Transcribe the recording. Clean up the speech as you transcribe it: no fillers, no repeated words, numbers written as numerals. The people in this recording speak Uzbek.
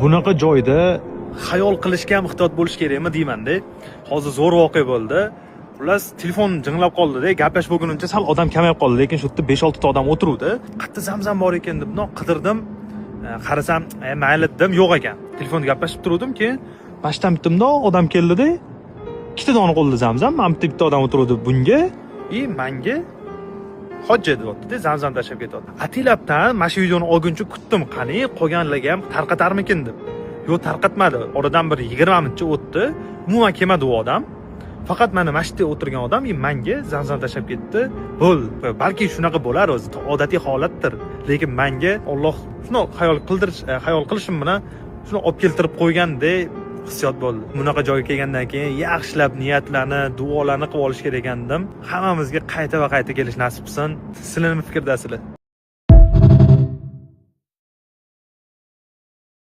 bunaqa joyda xayol qilishga ham ehtiyot bo'lish kerakmi deyman-da. Hozir zo'r voqea bo'ldi. Xullas, telefon jinglab qoldi-da, gaplashib bo'lgunimcha sal odam kamayib qoldi, lekin shu yerda 5-6 ta odam o'tiruvdi. Qayerda zamzam bor ekan deb qidirdim. Qarasam, mayli dedim, yo'q ekan. Telefonda gaplashib turdim, keyin bashdan bittimda odam keldida, ikkita dona qo'lda zamzam, men bitta odam o'tiruvdi bunga, menga hojja deyapti-da, zamzam tashlab ketyapti. Atilabdan mana shu videoni olguncha kutdim, qani qolganlarga ham tarqatarmikin deb. Yo'q, tarqatmadi. Oradan bir 20 minutcha o'tdi. Umuman kelmadi u odam. Faqat mana yerda o'tirgan odam menga zamzam tashlab ketdi. Balki shunaqa bo'lar, o'zi odatiy holatdir. Lekin menga Alloh shuni xayol qilishim bilan shuni olib keltirib qo'yganda hissiyot bo'ldi. Bunaqa joyga kelgandan keyin yaxshilab niyatlarni, duolarni qilib olish kerak ekandim. Hammamizga qayta va qayta kelish nasib qilsin. Sizlar nima fikrdasizlar?